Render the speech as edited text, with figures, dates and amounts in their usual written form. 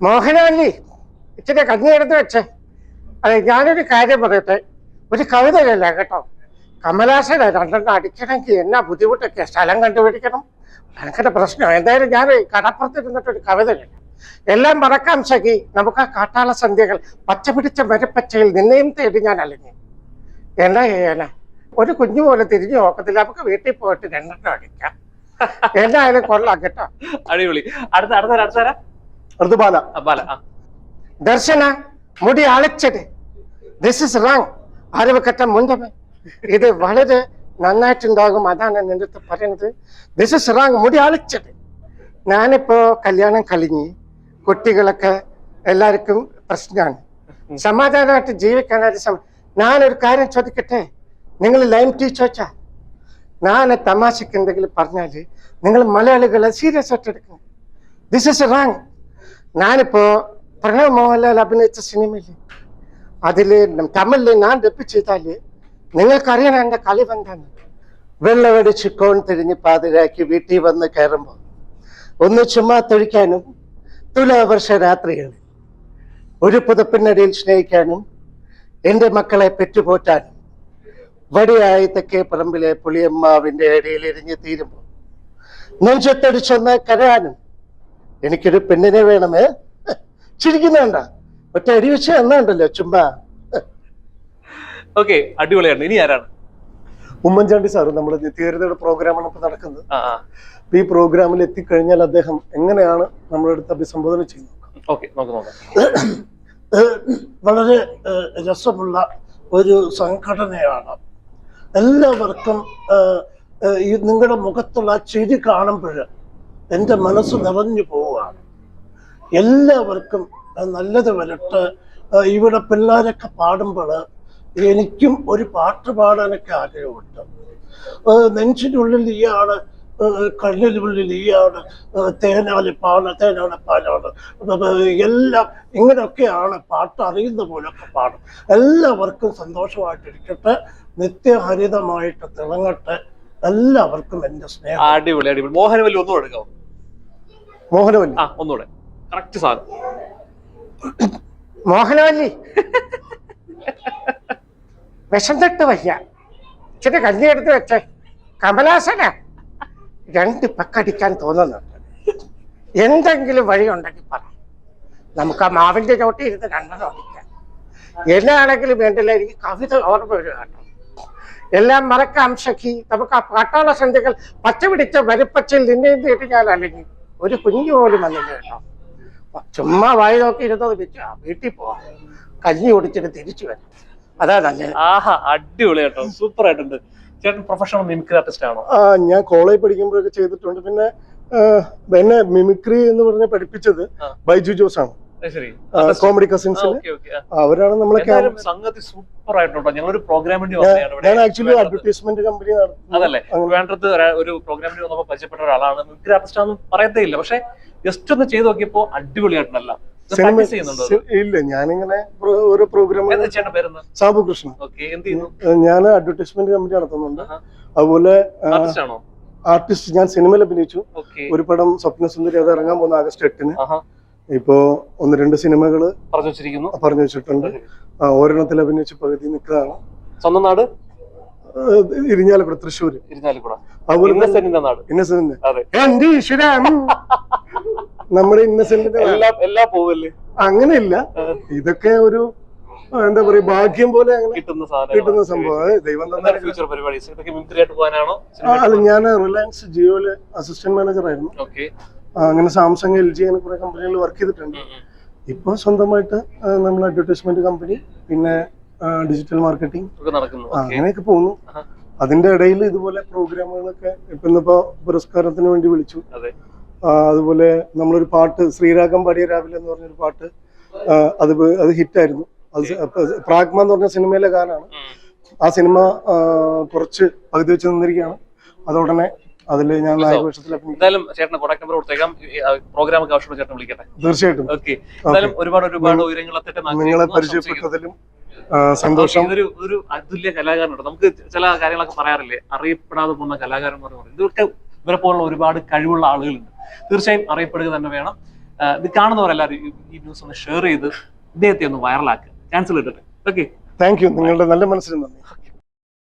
മോഹനവല്ലി ഇച്ചിരി കഞ്ഞിയെടുത്ത് വെച്ചേ. അതെ, ഞാനൊരു കാര്യം പറയട്ടെ. ഒരു കവിതയല്ല കേട്ടോ, കമലാസന രണ്ടെണ്ണം അടിക്കണമെങ്കിൽ എന്നാ ബുദ്ധിമുട്ടൊക്കെ, സ്ഥലം കണ്ടുപിടിക്കണം, ഭയങ്കര പ്രശ്നം. എന്തായാലും ഞാൻ കടപ്പുറത്തിരുന്നിട്ടൊരു കവിത കേട്ടു. എല്ലാം മറക്കാം സഖി, നമുക്ക് ആ കാട്ടാള സന്ധ്യകൾ പച്ച പിടിച്ച മരപ്പച്ചയിൽ നിന്നെയും തേടി ഞാൻ അലഞ്ഞു. എന്നാ ചെയ്യാനാ, ഒരു കുഞ്ഞു പോലെ തിരിഞ്ഞു നോക്കത്തില്ല. നമുക്ക് വീട്ടിൽ പോയിട്ട് രണ്ടെണ്ണം അടിക്കാം. എന്നായാലും കൊള്ളാം കേട്ടോ. അടിപൊളി. അടുത്ത ദർശന മുടി അളച്ചത്, ദിസ് ഇസ് റാങ്. അറിവക്കട്ട മുണ്ടമേ, ഇത് വളരെ നന്നായിട്ടുണ്ടാകും, അതാണ് എൻ്റെ അടുത്ത് പറയുന്നത്. ദിസ് ഇസ് റാങ്, മുടി അളച്ചത്. ഞാനിപ്പോ കല്യാണം കഴിഞ്ഞ് കുട്ടികളൊക്കെ എല്ലാവർക്കും പ്രശ്നമാണ്. സമാധാനമായിട്ട് ജീവിക്കാനായിട്ട് ഞാനൊരു കാര്യം ചോദിക്കട്ടെ, നിങ്ങൾ ലൈം ടീ ചോദിച്ചാ ഞാൻ തമാശക്ക് എന്തെങ്കിലും പറഞ്ഞാല് നിങ്ങൾ മലയാളികളെ സീരിയസ് ആയിട്ട് എടുക്കണം. This is wrong. ഞാനിപ്പോ പ്രണവ് മോഹൻലാൽ അഭിനയിച്ച സിനിമയില് അതില് തമിഴില് ഞാൻ ഡെപ്പ് ചെയ്താല് നിങ്ങൾക്കറിയണം എന്റെ കളി വന്താണ്. വെള്ളമടിച്ച് കോൺ തിരിഞ്ഞ് പാതിരാക്കി വീട്ടിൽ വന്ന് കയറുമ്പോ ഒന്ന് ചുമ്മാ തൊഴിക്കാനും തുലാവർഷ രാത്രികൾ ഒരു പുതപ്പിനടിയിൽ സ്നേഹിക്കാനും എന്റെ മക്കളെ പെറ്റുപോറ്റാനും വടിയായി തെക്കേ പറമ്പിലെ പുളിയമ്മാവിന്റെ ഇടയിൽ എരിഞ്ഞ് തീരുമ്പോ നെഞ്ചത്തടിച്ചൊന്ന് കരയാനും എനിക്കൊരു പെണ്ണിനെ വേണമേ. ചിരിക്കുന്നുണ്ട, ഒറ്റ അടി വെച്ച് എന്നുണ്ടല്ലോ ചുമ്മാ. ഓക്കെ, അടിപൊളിയാണ്. ഇനി ആരാണ്? ഉമ്മൻചാണ്ടി സാറ് നമ്മുടെ നിത്യഹരിതയുടെ പ്രോഗ്രാമാണ് ഇപ്പൊ നടക്കുന്നത്. ഈ പ്രോഗ്രാമിൽ എത്തിക്കഴിഞ്ഞാൽ അദ്ദേഹം എങ്ങനെയാണ് നമ്മുടെ അടുത്ത് അഭിസംബോധന ചെയ്യുന്നത്? വളരെ രസമുള്ള ഒരു സംഘടനയാണ്. എല്ലാവർക്കും ഈ നിങ്ങളുടെ മുഖത്തുള്ള ചിരി കാണുമ്പോൾ എൻ്റെ മനസ്സ് നിറഞ്ഞു പോവുകയാണ്. എല്ലാവർക്കും നല്ലത് വരട്ടെ. ഇവിടെ പിള്ളേരൊക്കെ പാടുമ്പോൾ എനിക്കും ഒരു പാട്ട് പാടാനൊക്കെ ആഗ്രഹമുണ്ട്. നെഞ്ചിനുള്ളിൽ ഈയാണ്, കണ്ണിനുള്ളിൽ ഈയാണ്, തേനാലി പാലാണ്, എല്ലാം ഇങ്ങനെയൊക്കെയാണ്. പാട്ട് അറിയുന്ന പോലൊക്കെ പാടും. എല്ലാവർക്കും സന്തോഷമായിട്ടിരിക്കട്ടെ, നിത്യഹരിതമായിട്ട് തിളങ്ങട്ടെ. എല്ലാവർക്കും എൻ്റെ സ്നേഹം. അടിപൊളി അടിപൊളി. മോഹനവല്ലി ഒന്നും എടുക്കാമോ? മോഹനവല്ലി ഒന്നുകൂടെ കറക്റ്റ് സാധനം. മോഹനവല്ലി വിഷം തൊട്ട് വയ്യ, ഇച്ചിരി കഞ്ഞി എടുത്ത് വെച്ചേ. കമലാസന രണ്ട് പക്കടിക്കാൻ തോന്നുന്നുണ്ട്. എന്തെങ്കിലും വഴിയുണ്ടെങ്കിൽ പറ, നമുക്ക് ആ മാവിന്റെ ചോട്ടി ഇരുന്ന് രണ്ടെണ്ണം അടിക്കാം. എന്നാണെങ്കിലും വേണ്ടില്ല, എനിക്ക് കവിത ഓർമ്മ വരിക കേട്ടോ. എല്ലാം മറക്കാം സഖി, നമുക്ക് ആ കാട്ടാള സന്ധ്യകൾ പച്ച പിടിച്ച വരപ്പച്ചയിൽ നിന്നെയും തേടി ഞാൻ അല്ലെങ്കിൽ ഒരു കുഞ്ഞു പോലും വന്നില്ല കേട്ടോ. ചുമ്മാ വായി നോക്കി ഇരുന്നത് വെച്ച് വീട്ടിൽ പോവാം, കഞ്ഞി കുടിച്ചിട്ട് തിരിച്ചു വരാം. അതാ നല്ലത്. ആഹാ, അടിപൊളി കേട്ടോ, സൂപ്പർ ആയിട്ടുണ്ട്. ചേട്ടൻ പ്രൊഫഷണൽ മിമിക്രി ആർട്ടിസ്റ്റ് ആണോ? ഞാൻ കോളേജ് പഠിക്കുമ്പോഴൊക്കെ ചെയ്തിട്ടുണ്ട്. പിന്നെ എന്നെ മിമിക്രി എന്ന് പറഞ്ഞ് പഠിപ്പിച്ചത് ബൈജു ജോസ് ആണ്, കോമഡി കസിൻസിൽ. അവരാണ് നമ്മളെ സംഗതി സൂപ്പർ ആയിട്ടോ. ഞങ്ങളൊരു പ്രോഗ്രാമിന് ഞാൻ ആക്ച്വലി അഡ്വർടൈസ്മെന്റ് കമ്പനി അതല്ലേ വേണ്ടത്. ഒരു പ്രോഗ്രാമിന് വന്നപ്പോ പരിചയപ്പെട്ട ഒരാളാണ്. മിമിക്രി ആർട്ടിസ്റ്റ് ആണെന്ന് പറയത്തേ ഇല്ല, പക്ഷെ ജസ്റ്റ് ഒന്ന് ചെയ്ത് നോക്കിയപ്പോ അടിപൊളിയായിട്ടുണ്ടല്ല. ഇല്ല, ഞാനിങ്ങനെ ഓരോ പ്രോഗ്രാം. സാബു കൃഷ്ണ. ഞാൻ അഡ്വർടൈസ്മെന്റ് കമ്പനി നടത്തുന്നുണ്ട്. അതുപോലെ ആർട്ടിസ്റ്റ്, ഞാൻ സിനിമയിൽ അഭിനയിച്ചു. ഒരു പടം സ്വപ്നസുന്ദരി, അത് ഇറങ്ങാൻ പോകുന്ന ആഗസ്റ്റ് 8-ന്. ഇപ്പോ 1-2 സിനിമകള് പറഞ്ഞു വെച്ചിട്ടുണ്ട്. ഒരെണ്ണത്തിൽ അഭിനയിച്ച് പകുതി നിൽക്കുന്നതാണ്. സ്വന്തം നാട് ഇരിഞ്ഞാലക്കുട, തൃശ്ശൂര്. അതുപോലെ നമ്മുടെ ഇന്നസെന്റിന്റെ എല്ലാം പോവല്ലേ? അങ്ങനെയില്ല, ഇതൊക്കെ ഒരു എന്താ പറയാ ഭാഗ്യം പോലെ അങ്ങനെ കിട്ടുന്ന സംഭവം. ദൈവം തന്നെ. അല്ല, ഞാൻ റിലയൻസ് ജിയോയില് അസിസ്റ്റന്റ് മാനേജർ ആയിരുന്നു. അങ്ങനെ സാംസങ്, LG അങ്ങനെ കുറെ കമ്പനികളിൽ വർക്ക് ചെയ്തിട്ടുണ്ട്. ഇപ്പൊ സ്വന്തമായിട്ട് നമ്മൾ അഡ്വർടൈസ്മെന്റ് കമ്പനി, പിന്നെ ഡിജിറ്റൽ മാർക്കറ്റിംഗ്, അങ്ങനെയൊക്കെ പോകുന്നു. അതിന്റെ ഇടയിൽ ഇതുപോലെ പ്രോഗ്രാമുകളൊക്കെ ഇന്നിപ്പോ പുരസ്കാരത്തിന് വേണ്ടി വിളിച്ചു. അതുപോലെ നമ്മളൊരു പാട്ട്, ശ്രീരാഗം പാടിയ രാവിലെ എന്ന് പറഞ്ഞൊരു പാട്ട്, അത് ഹിറ്റായിരുന്നു. അത് പ്രാഗ്മ എന്ന് പറഞ്ഞ സിനിമയിലെ ഗാനാണ്. ആ സിനിമ കുറച്ച് പകുതി വെച്ച് നിന്നിരിക്കുകയാണ്. അതോടനെ അതില് ഞാൻ നായകവേഷത്തിൽ തീർച്ചയായിട്ടും നിങ്ങളെ പരിചയപ്പെട്ടതിലും സന്തോഷം. ഒരു അതുല്യ കലാകാരനുണ്ട്. നമുക്ക് ചില കാര്യങ്ങളൊക്കെ പറയാറില്ലേ, അറിയപ്പെടാതെ പോകുന്ന കലാകാരന്മാർ. ഇതൊക്കെ ഇവരെ പോലുള്ള ഒരുപാട് കഴിവുള്ള ആളുകളുണ്ട്. തീർച്ചയായും അറിയപ്പെടുക തന്നെ വേണം. ഇത് കാണുന്നവരെല്ലാവരും ഈ ന്യൂസ് ഒന്ന് ഷെയർ ചെയ്ത് ഇദ്ദേഹത്തെ ഒന്ന് വൈറലാക്കുക. ക്യാൻസൽ ഇട്ടിട്ട്. ഓക്കെ, താങ്ക് യു, നിങ്ങളുടെ നല്ല മനസ്സിന് നന്ദി.